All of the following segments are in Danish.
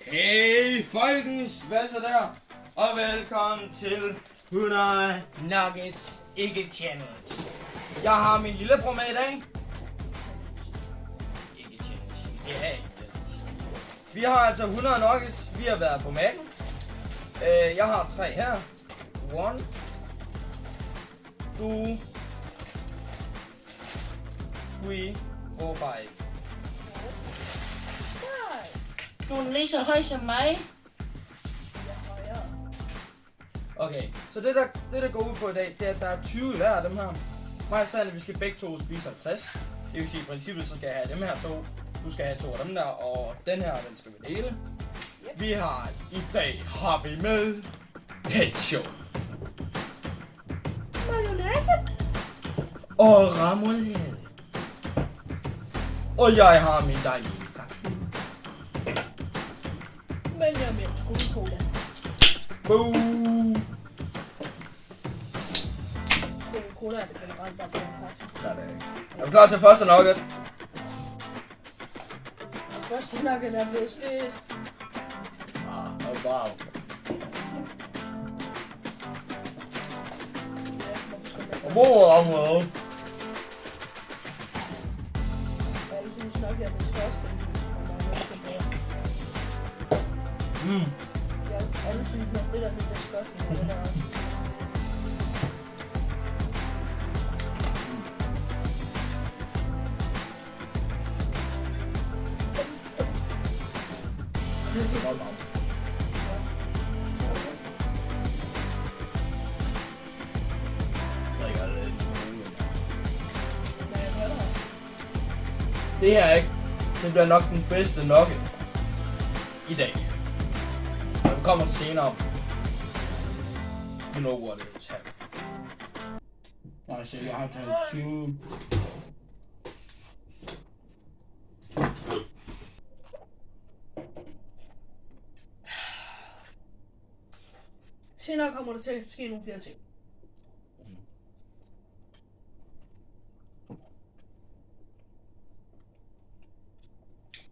Hey folkens, hvad så der? Og velkommen til 100 Nuggets ikke channel. Jeg har min lillebror med i dag. Ikke challenge. Det er ikke det. Vi har altså 100 Nuggets. Vi har været på Mac'en. Jeg har 3 her. 1, 2, 3, 4, 5. Du er lige så høj som mig. Okay, så det der går ud på i dag, det er, at der er 20 i hver af dem her. Mig og Sande, vi skal begge to spise 50. Det vil sige, i princippet, så skal jeg have dem her to. Du skal have 2 af dem der, og den her, den skal vi dele. Yep. I dag har vi med ketchup. Mayonnaise. Og remoulade. Og jeg har min dejlige kaktus. Men jeg er med Coca-Cola. Boo! Coca-Cola er det generelt bare blevet faktisk. Nej, det er ikke. Er du klar til første nugget? Og første nugget er blevet spist. Wow. Ja, hvorfor skal man Wow. Jeg synes nok, jeg er det største. Ja, alle synes nok, det der det er det største. Men det der også. Det her er ikke. Det bliver nok den bedste nugget i dag. Og vi kommer senere. You know what it is happening. Nej, så jeg har taget 20. Senere kommer der til at ske nogle flere ting.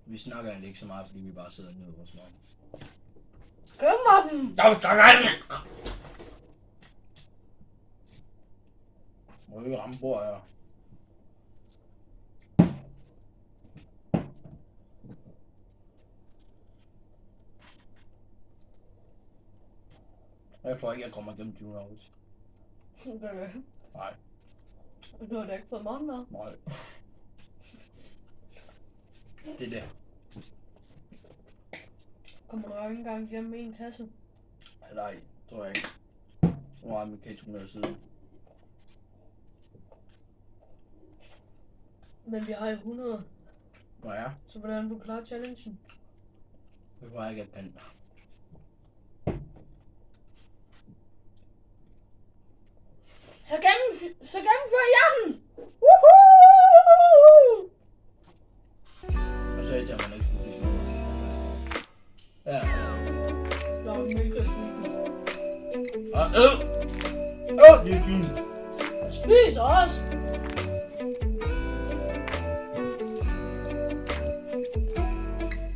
Vi snakker egentlig ikke så meget, fordi vi bare sidder nede hos mig. Gømmer dem! Der er den! Må vi ikke ramme bordet her? Jeg tror ikke, jeg kommer igennem 20 år. Okay. Nej. Du har da ikke fået morgenmad? Nej. Det er det. Kommer du ikke engang hjem med en kasse? Nej, tror jeg ikke. Så meget med ketchup med siden. Men vi har jo 100. Nå ja, Så hvordan du klarer challengen? det var ikke at den. Så gennemfører jeg den! Woohoo! Jeg sagde til, at man ikke skulle spise noget. Ja. Jeg er mega sulten. Det er fint. Spis også!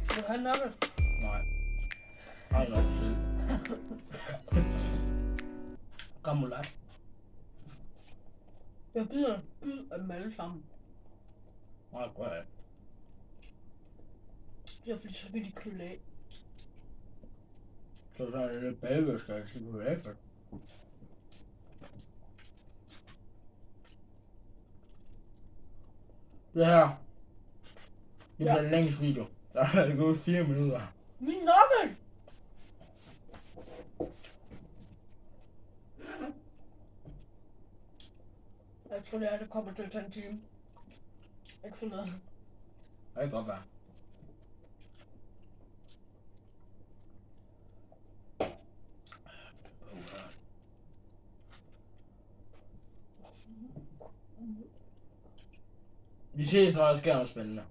Vil du have en nugget? Nej. Hold nok selv. Remoulade. Jeg bider en bid af dem alle sammen. Nej, prøv at. Det er fordi, så kan de køle af. Så der er lidt bagvæsker, jeg skal gå af for. Det her. Det er den længste video. Der er gået 4 minutter. Min nugget! Jeg tror, det er, det kommer til at tage en time. Ikke for noget. Det kan godt være. Vi ses, når der sker noget spændende.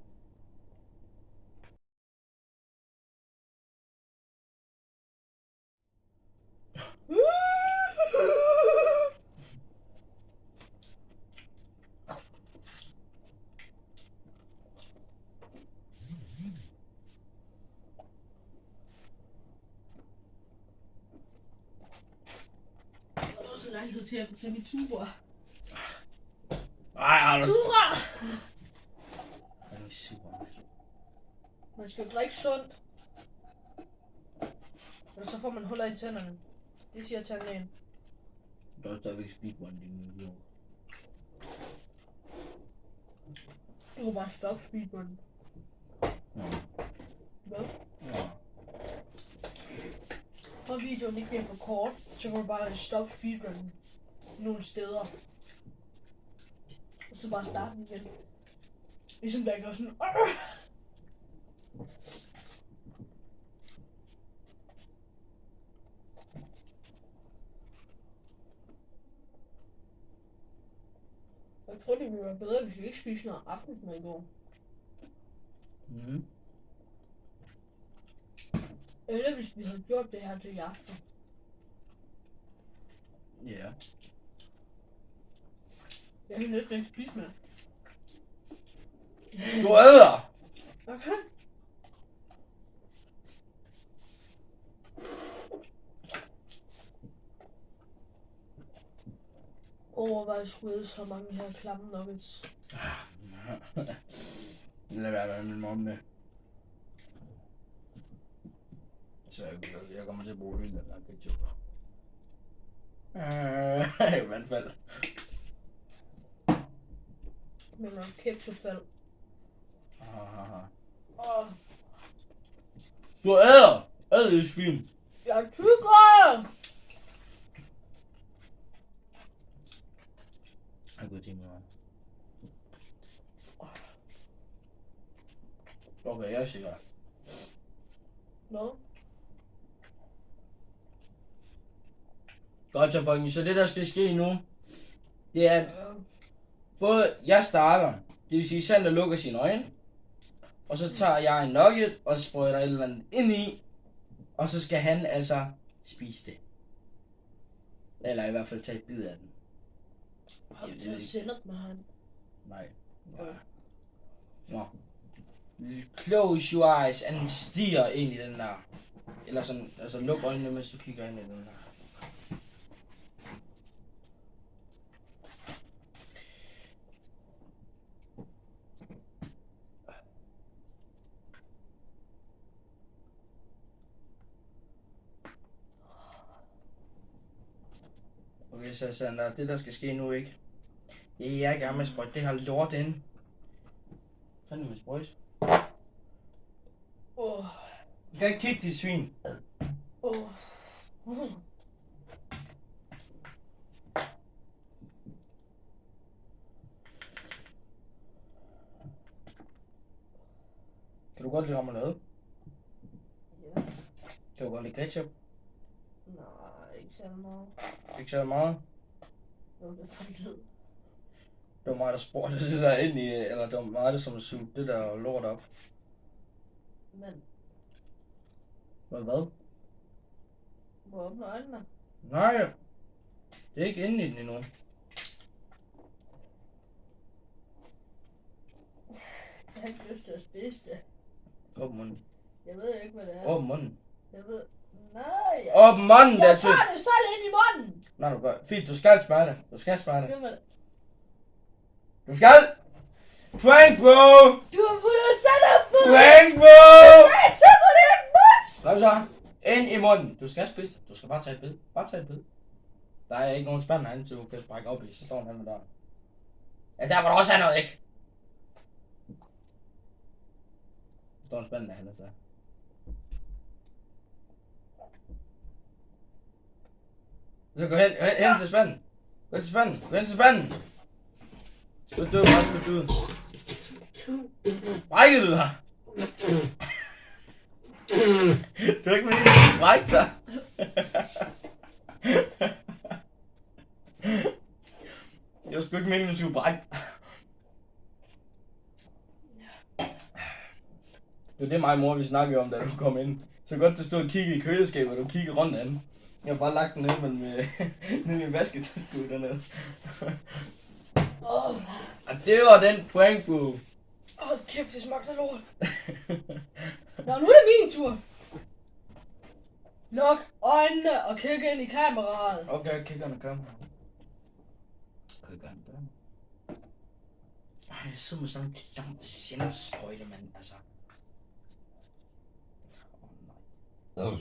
lejlighed til at tage mit sugerør. Ej, Anders. Sugerør! Han er sur. Man skal jo drikke sundt. Ellers så får man huller i tænderne. Det siger tandlægen. Der er stadigvæk speedrun din video. Du kan bare stoppe speedrun. Ja. Hvad? Ja. For videoen ikke bliver for kort, så kan du bare stoppe speedrun nogle steder. Og så bare starte den igen. Ligesom der ikke var sådan... Jeg tror, det ville være bedre, hvis vi ikke spiste noget aftensmad i går. Mhm. Eller hvis vi havde gjort det her til i aften. Ja. Jeg kan næsten ikke spise mere. Du æder! Okay. Overvej at skulle æde så mange her klamme nuggets. Lad være med min mom med. Så jeg kommer til at bruge hele den der ketchup. I hvert fald. Med noget ketchupfald. Ah. Du æder! Æd det svin! Jeg tykker! Jeg går til mig. Okay, jeg er sikker. Nå? Godt så, folkens. Så det der skal ske nu, det er, at både jeg starter, det vil sige Sander lukker sine øjne, og så tager jeg en nugget og sprøjter et eller andet ind i, og så skal han altså spise det. Eller i hvert fald tage et bid af den. Har du taget sennep med han? Nej. Nå. Close your eyes and stiger ind i den der. Eller sådan, altså luk øjnene, mens du kigger ind i den der. Okay, så Sander, det der skal ske nu, ikke? Jeg er i gang med at sprøjte det her lort ind. Fanden med sprøjt. Du skal ikke kigge, dit svin. Kan du godt lide remoulade? Ja. Kan du godt lide ketchup? Nej, ikke særlig meget. Ikke så meget? Jo, det er for lidt. Det var mig, der spurgte det der ind i, eller det var mig, der som sugede det der lort op. Men, Hvad? må åbne øjnene. Nej, det er ikke inde i den endnu. Jeg har ikke lyst til at spise det. Åbn munden. Jeg ved ikke, hvad det er. Åbn munden. Jeg ved... Nej, Åbn munden, jeg der til. tager det selv ind i munden! Nej, du gør. Fint, du skal smage det. Du skal smage det. Hvem er det? Du skal! Prank, bro! Du har puttet sennep på! Prank, bro! Jeg tager på det mund! Hvad så? Ind i munden. Du skal spise det. Du skal bare tage et bid. Bare tage et bid. Der er ikke nogen spand herinde, så du kan sprække op i. Så står den her med døren. Ja, der var der også er noget, ikke? Der står en spand derhen, så. Så gå hen til spanden. Gå hen til spanden. Gå hen til spanden. Spyt ud, bare spyt ud. Brækkede du dig? Du har ikke meningen, at du brække dig. Det var sgu ikke meningen, at du skulle brække. Det var det mig og mor, vi snakkede om, da du kom ind. Så godt, du stod og kiggede i køleskabet, og du kiggede rundt anden. Jeg har bare lagt den ned i vasketaske dernede. Og det var den prank, bro. Hold kæft, det smagte af lort. Nå, nu er det min tur. Luk øjnene og kig ind i kameraet. Okay, kiggerne kom. kan jeg gøre det. Ej, jeg sidder med sådan en dum sennepssprøjte, mand, altså. Nej.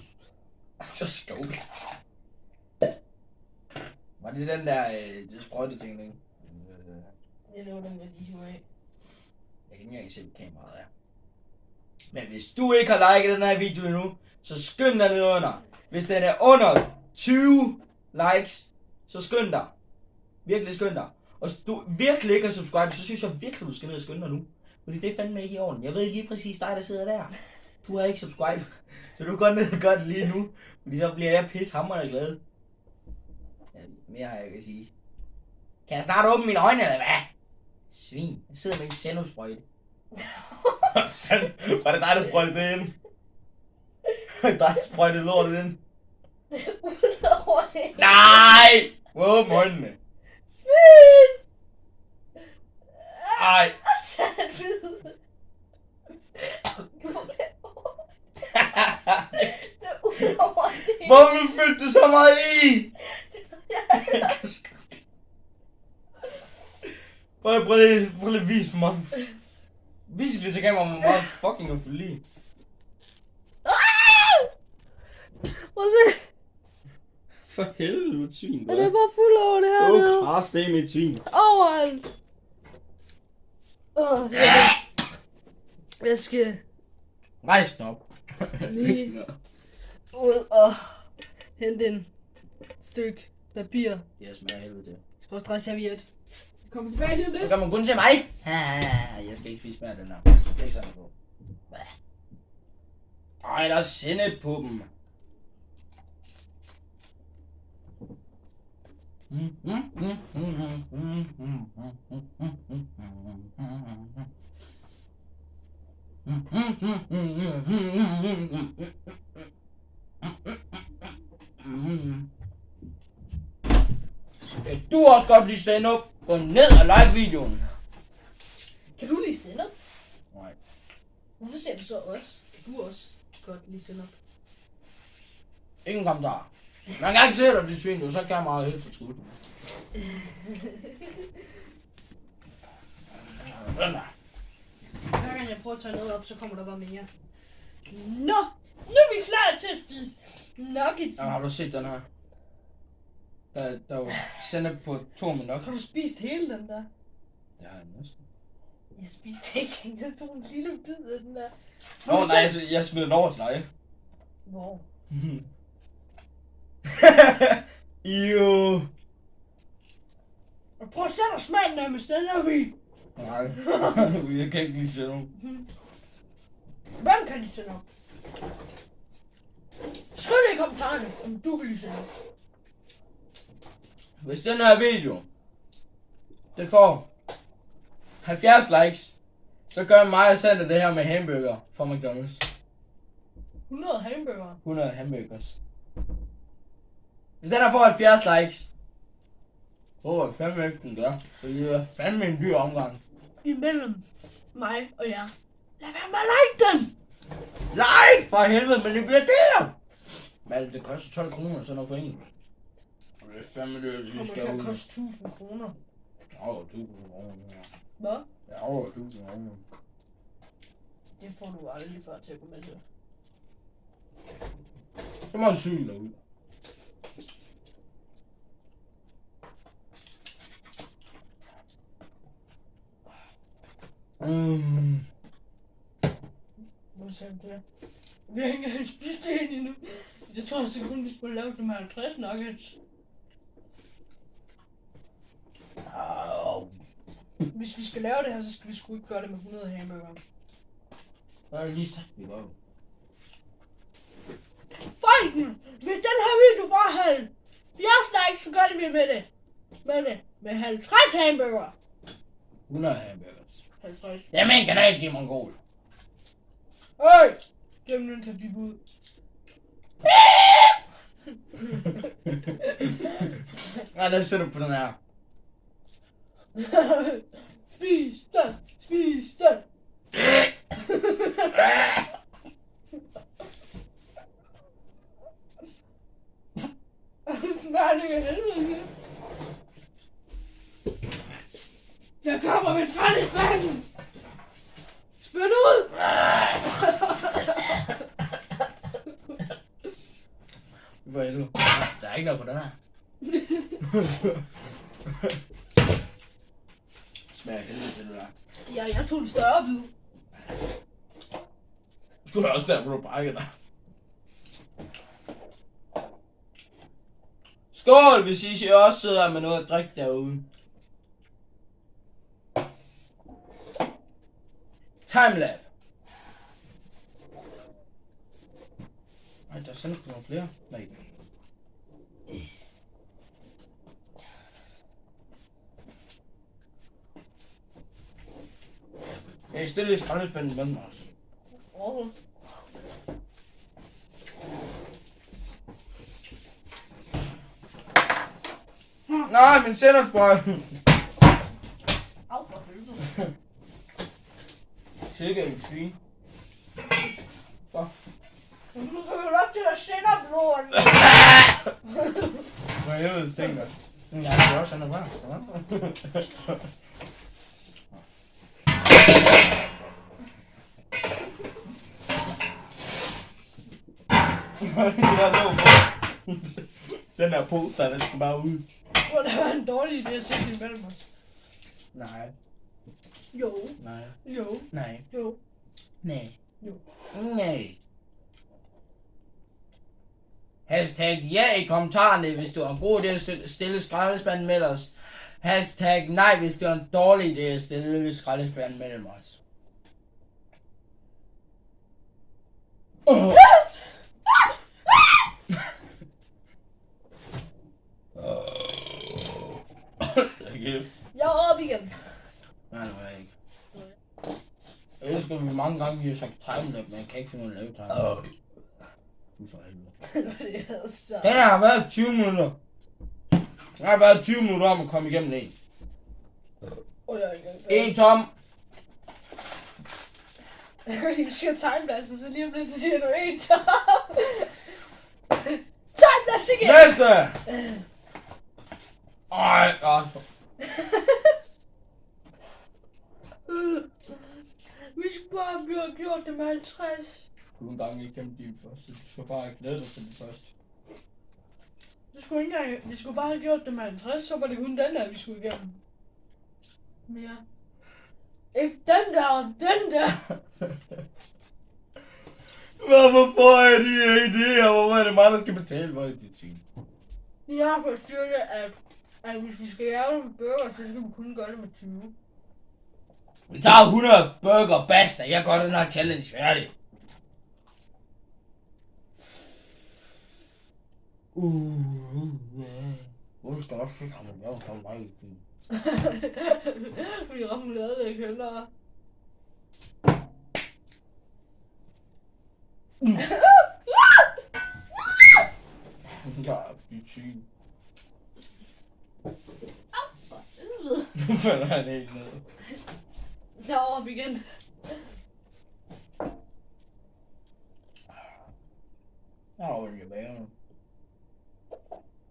Så skål. Var det den der sprøjte-ting, ikke? Det var den, jeg lige hiver af. Jeg kan ikke engang se, hvad kameraet er. Men hvis du ikke har liket den her video endnu, så skynd dig ned under. Hvis den er under 20 likes, så skynd dig. Virkelig skynd dig. Og hvis du virkelig ikke har subscribet, så synes jeg virkelig, du skal ned og skynde dig nu. Fordi det er fandme ikke i orden. Jeg ved lige præcis dig, der sidder der. Du har ikke subscribet. Så du går ned og gør det lige nu. Fordi så bliver jeg pissehamrende glad. Ja, mere har jeg ikke at sige. Kan jeg snart åbne mine øjne, eller hvad? Svin. Jeg sidder med en sennepssprøjte. Var det dig, der sprøjtede det ind? Var det dig, der sprøjtede lortet ind? Udover det. Nej! Åbn øjnene. Spis! Ej. Tag en bid. Det er udover det. Hvorfor fyldte du så meget i? Prøv lige at vise for mig. Vis lige til kameraet, hvor meget fucking at fylde i. Prøv at se. For helvede, du er et svin, Og det er bare fuld over det her nede. kraft, det er mit svin. Overalt. Jeg skal Rejs den op. lige ud og hente en stykke papir. Jeg smager helvede til. Skal også serviet. Kom tilbage lige om Så lidt. kan man kun se mig. Jeg skal ikke spise mere af den her. Det er ikke sådan på. Ej, der er sennep på dem. Du også godt blive stand up. Gå ned og like videoen. Kan du lige sende op? Nej. Hvorfor ser du så os? Kan du også godt lige sende op? Ingen kommentar. Man kan ikke se dig, dit svin, du så kan jeg meget helt fortrudt. Hver gang jeg prøver at tage noget op, så kommer der bare mere. Nå! Nu er vi klar til at spise nuggets. Ja, har du set den her? Der var sennep på 2 minutter. Har du spist hele den der? Det har jeg næsten. Jeg spiste ikke. Jeg tog en lille bid af den der. Nej, jeg smider den over til dig. Hvor? Jo. Og prøv at sætte og smage den der med sennep i. Nej, jeg kan ikke lide sennep. Hvem kan lide sennep? Skriv det i kommentarerne, om du kan lide sennep. Hvis den her video, det får 70 likes, så gør mig og Sander det her med hamburger fra McDonald's. 100 hamburger. 100 hamburgers. Hvis den her får 70 likes, håber jeg fandme ikke den gør, for det er fandme en dyr omgang. Imellem mig og jer. Lad være med at like den! Like! For helvede, men det bliver der! Men det koster 12 kroner, sådan noget for en. Og det er fandme det, Det vi kommer til skal at ud. koste 1000 kroner. Over 1000 kroner. Hvad? Ja, over 1000 kroner. Det får du aldrig før til at gå med til. Så meget syg derude. Hvor sagde du det? Vi har ikke engang spist det ind endnu. Jeg tror altså kun, vi skulle lave dem med 50 nuggets. Hvis vi skal lave det her, så skal vi sgu ikke gøre det med 100 hamburger. Så er det lige sagt, vi gør det. Folkens, hvis den her video får 70 likes, så gør det vi med det. Med 50 hamburger. 100 hamburgers. 50. Det er min kanal, de mongol. Øj! Det er nødt til at bippe ud. Nej, lad os sætte på den her. Spis den! Spis den! Nej, det kan helvede. kommer med skraldespanden! Spyt ud! Hvor er du? Der er ikke noget på den her. Smager helvede til det der. Ja, jeg tog en større bid. Skulle du også der, hvor du brækker dig. Skål, hvis I også sidder med noget at drikke derude. Timelap. Ej, der er sådan nogle flere. Nej. Jeg er stille i skraldespanden mellem os. Nej, min sendersprøjt. Au, for helvede. Sikke en svin. Så. Nu kan vi nok til at sende op lort. Hvor helvede stinker. Ja, det er også sådan, der var. Den der poster, den skal bare ud. Hvor det var en dårlig idé at tænke imellem os. Nej. Jo. Nej. Jo. Nej. Jo. Nej. Jo. Nej. Hashtag ja i kommentarerne, hvis du har en god idé at stille skraldespanden mellem os. Hashtag nej, hvis det er en dårlig idé at stille skraldespanden mellem os. Jeg er oppe igen. Nej, det var jeg ikke. Jeg elsker vi mange gange, vi har sagt timelap, men jeg kan ikke finde ud af at lave timelap. Du for helvede. Den her har været 20 minutter. Den har været 20 minutter om at komme igennem en. Jeg er ikke engang En tom. Jeg kan lige sige timelapse, så lige om lidt så siger du en tom. Timelapse igen! Næste! Ej, altså. Vi skal bare have gjort det med 50. Du er engang ikke gennem din første. Du skal bare glæde dig til den første. Vi skulle bare have gjort det med 50, så var det kun den der, vi skulle igennem. Mere. Ikke den der, den der. Hvorfor får jeg de her idéer? Hvorfor er det mig, der skal betale for de ting? Jeg har fået styrt, at hvis vi skal lave en burger, så skal vi kun gøre det med 20. Vi tager 100 burger, basta. Jeg gør den her challenge færdig. Hvor skal også ikke komme med på mig? Vi rammelede det, jeg kender. Ja, det er sygt. Nu falder han ikke ned. Jeg er oppe igen. Jeg har ondt i maven.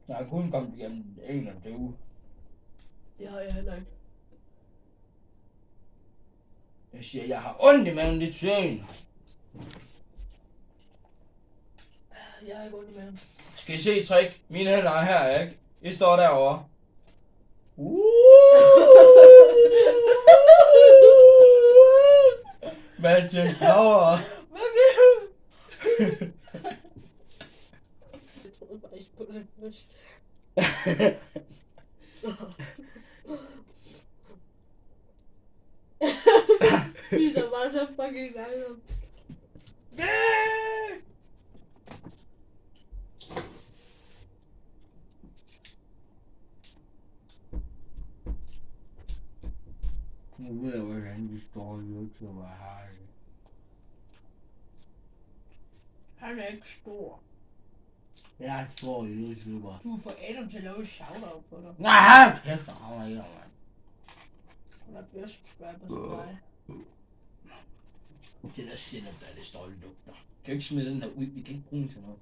Jeg har kun kommet igennem 21. Det har jeg heller ikke. Jeg siger, jeg har ondt i maven, det er tjern. Jeg har ikke ondt i maven. Skal I se et trick? Mine hænder er her, ikke? I står derovre. Magic power. Hvad vil du? Jeg troede faktisk på det først. Der var så fucking langsomt. Nu ved jeg, hvordan de står i YouTube og har det. Han er ikke stor. Jeg er stor YouTuber. Du får Adam til at lave et shoutout på dig. Nej, kæft, han er ikke, mand. Han er flere subscribers end dig. Det der sender, der det står i lugter. Kan du ikke smide den der ud? Vi kan ikke bruge den til noget.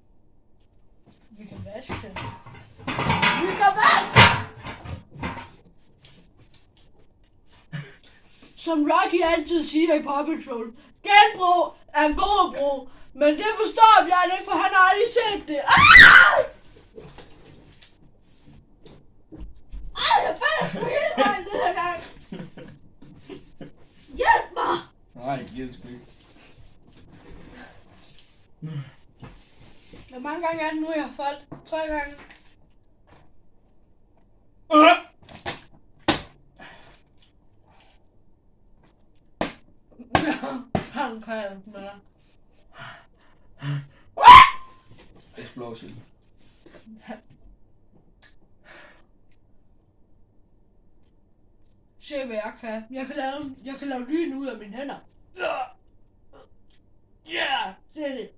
Vi kan vaske den. Vi kan vaske! som Rocky altid siger i Paw Patrol, genbrug er en god brug. Men det forstår Bjørn ikke, for han har aldrig set det. Jeg falder sgu hele vejen den her gang. Hjælp mig! Nej, jeg gider sgu ikke. Hvor mange gange er det nu, jeg har faldt? 3 gange. Han kan med. Explosion. Se hvad jeg kan. Jeg kan lave lyn ud af mine hænder. Ja, se det.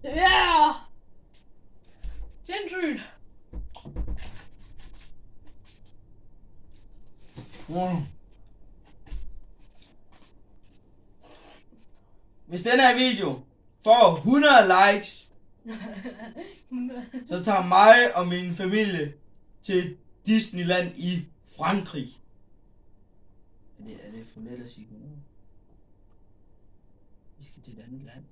Ja. Sindssygt. Hvis den her video får 100 likes, så tager mig og min familie til Disneyland i Frankrig. Er det for let at sige god? Vi skal til et andet land.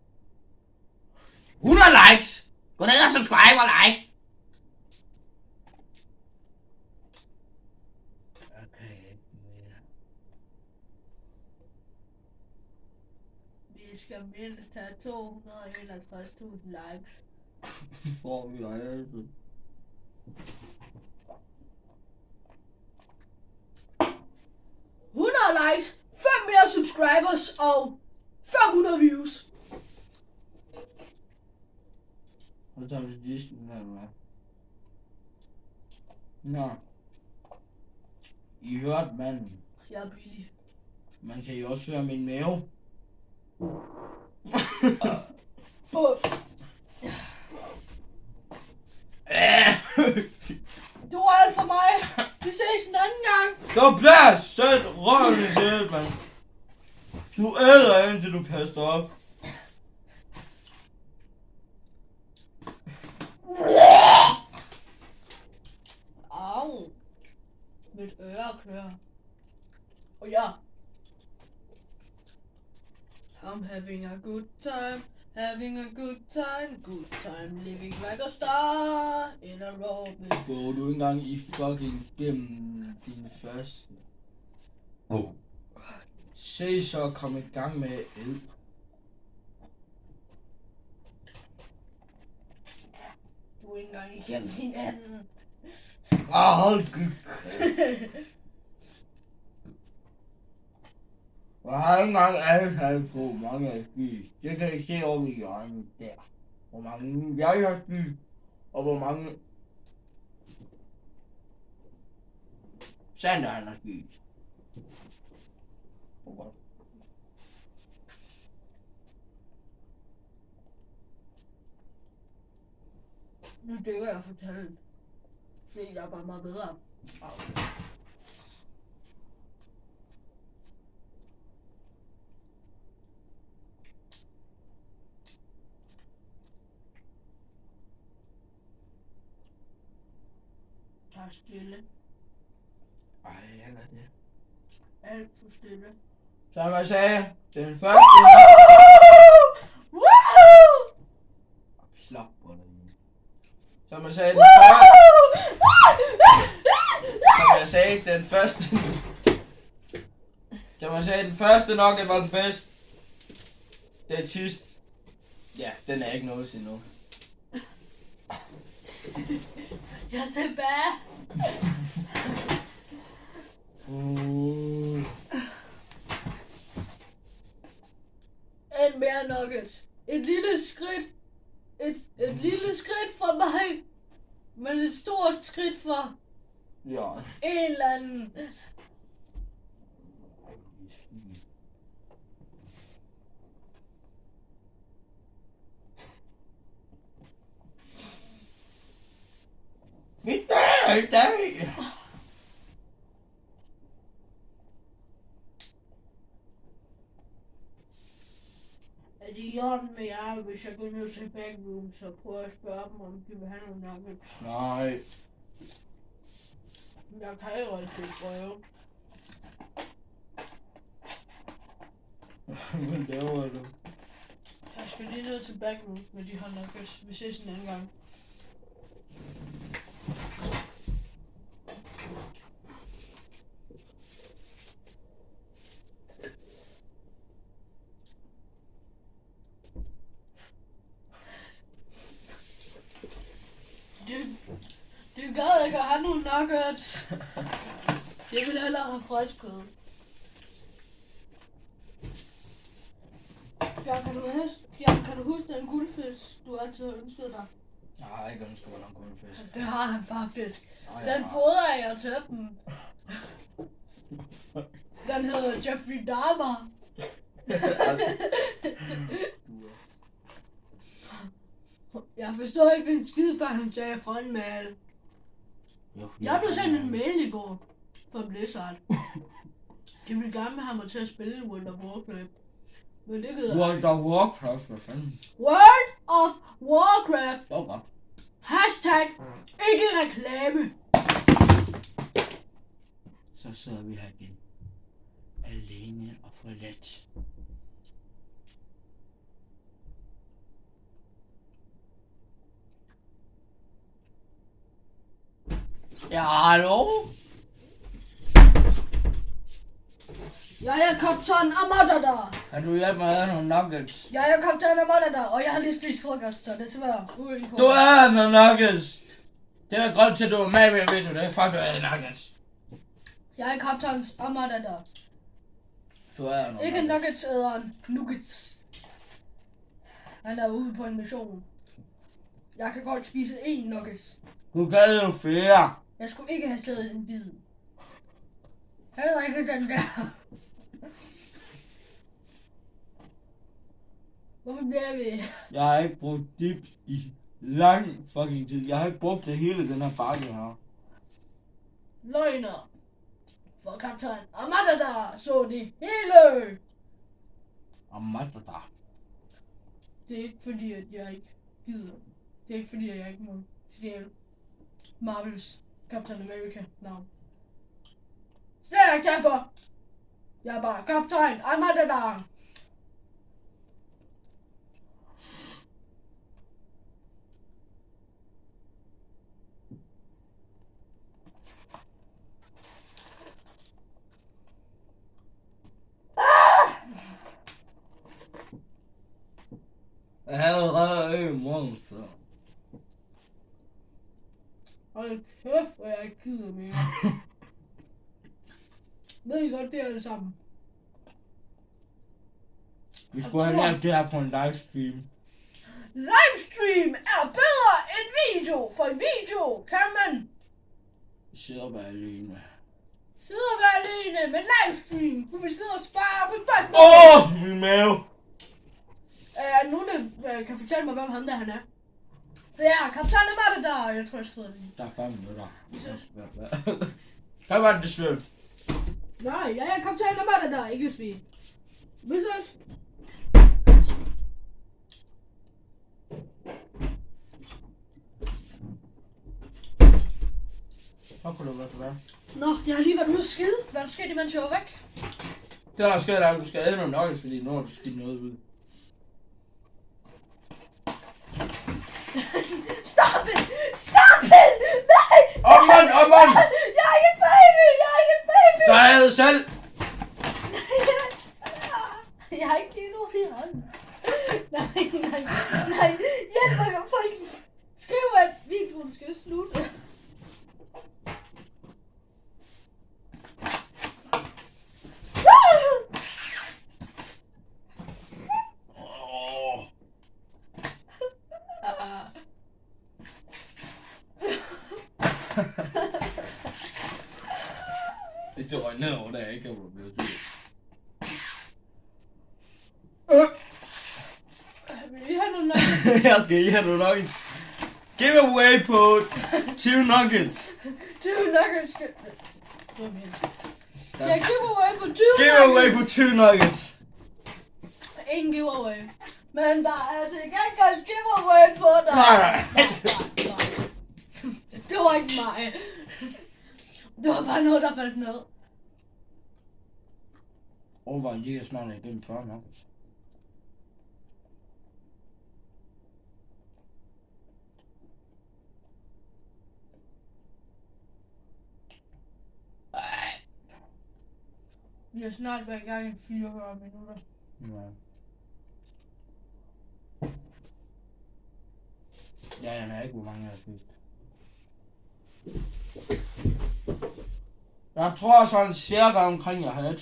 100 likes! Gå ned og subscribe og like! Okay, ikke mere. Vi skal mindst have 251.000 likes. Får vi altså. Likes, 5 mere subscribers og 500 views. Så tager vi til Disneyland, hva'? Nå. I hørte manden. Jeg er billig. Man kan jo også høre min mave. Det var alt for mig. Vi ses en anden gang. Du bliver sæt røven i sædet, mand. Du æder indtil du kaster op. Au. Mit øre klør. Og ja. I'm having a good time. Having a good time, living like a star in a robin. Går du ikke engang i fucking gennem dine første? Se så at komme i gang med el. Du er ikke engang igennem din anden. Hold jeg har ikke engang alle tal på, hvor mange jeg har spist. Det kan I se over i hjørnet der. Hvor mange jeg har spist, og hvor mange Sander han har spist. Okay. Nu døver jeg fortælle. Se, jeg er bare meget bedre. Tag stille. Ej, jeg lader det. Alt for stille. Som jeg sagde, den første... Slap på dig. Som jeg sagde, den første... Som jeg sagde, den første... Som jeg sagde, den første nok var den bedste. Den sidste... Ja, den er ikke noget til nu. Jeg er tilbage. En mere nugget. Et lille skridt. Et lille skridt for mig. Men et stort skridt for Ja. en eller anden. Mit dag! Er det i orden med jer, hvis jeg går ned til backroom, så prøver jeg at spørge dem, om de vil have nogle nuggets. Nej. Jeg kan ikke rigtig prøve. Hvad laver du? Jeg skal lige ned til backroom med de her nuggets. Vi ses en anden gang. Du gad ikke at have nogle nuggets. Jeg vil hellere have friskød. Kan du huske den guldfisk, du altid har ønsket dig? Jeg har ikke ønsket mig nogen guldfisk. Det har han faktisk. Nej, Den fodrer jeg til dem. Den hedder Jeffrey Dahmer. Jeg forstår ikke en skid, før han sagde fra en mail. Jeg blev sendt en mail i går fra Blizzard. De ville gerne have mig til at spille World of Warcraft. Men det gider World of Warcraft, hvad fanden? World of Warcraft. Okay. Hashtag ikke reklame. Så sidder vi her igen. Alene og forladt. Ja, hallo? Jeg er kaptajn Amadada. Kan du hjælpe mig med nogle nuggets? Jeg er kaptajn Amadada, og jeg har lige spist frokost, så desværre uden Du er med nuggets! Det er godt til, du er med, ved du det. Fuck, du er nuggets. Jeg er kaptajn Amadada. Du er nogle Ikke nuggets-æderen. Nuggets. Han er ude på en mission. Jeg kan godt spise én nuggets. Du gad jo flere. Jeg skulle ikke have taget en bid. Heller ikke den der. Hvorfor bliver vi? Jeg har ikke brugt dip i lang fucking tid. Jeg har ikke brugt det hele den her bakke her. Løgner. For kaptajn Amadada så det hele. Amadada. Det er ikke fordi, at jeg ikke gider. Det er ikke fordi, at jeg ikke må stjæle Marvels Captain America navn. Det er ikke derfor. Jeg er bare kaptajn Amadada. Jeg havde allerede en måned før. Hold kæft, hvor jeg ikke gider mere. Ved I godt, det er det samme. Vi skulle have lavet det her på en livestream. Livestream er bedre end video, for i video kan man Sidde og være alene. sidde og være alene, men livestream kunne vi sidde og spare på spørgsmål. Min mave! Er nogen, der kan fortælle mig, hvem ham der han er? Det er kaptajn Amadada, jeg tror, jeg skriver det lige. Der er 5 minutter. Hvad var det, Svøm? Nej, jeg er kaptajn Amadada, ikke svin. Vi ses. Hvor kunne du være tilbage? Nå, jeg har lige været ude at skide. Hvad er der sket, imens jeg var væk? Det der sker, er, at du skal æde nogle nuggets, fordi nu har du skidt noget ud. Stop it! Stop it! Nej! Omvendt! Jeg er ikke en baby! Jeg er ikke en baby! Der er jeg selv! Jeg har ikke endnu i hånden. Nej. Hjælp mig, folk. Skriv, at videoen skal slutte. Hvis det røg ned over der, ikke kan du blive dyr. Vil I have nogle nuggets? Jeg skal lige have nogle nuggets. Giveaway på 2 nuggets. 20 nuggets skal... Jeg giveaway på 20 Giveaway nuggets. på 2 nuggets. Ingen giveaway. Men der er til gengæld giveaway på dig. Nej. Det var ikke mig. Det var bare noget, der faldt ned. Overvej lige at snart igennem 40 nok. Vi har snart været i gang i 44 minutter. Ja. Ja, jeg ved ikke, hvor mange jeg har spist. Jeg tror sådan cirka omkring jeg havde.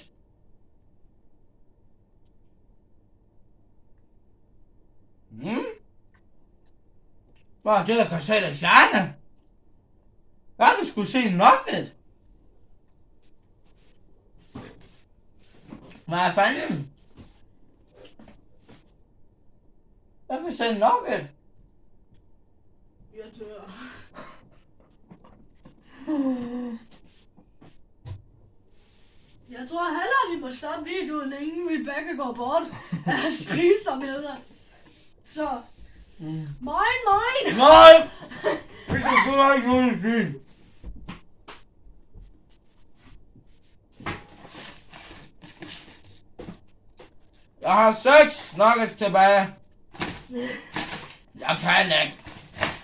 Hvad er det, der kan sætte hjerne? Jeg kan sgu se nugget. Hvad fanden? Jeg kan se nugget. Jeg dør. Jeg tror hellere, vi må stoppe videoen, inden vi begge går bort. Jeg spiser med dig. Så. Mine! Nej! Det kan sgu ikke noget fint. Jeg har 6 nuggets tilbage. Jeg kan ikke.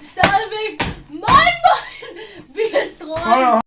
Stadigvæk. Mine! Vi er strøget.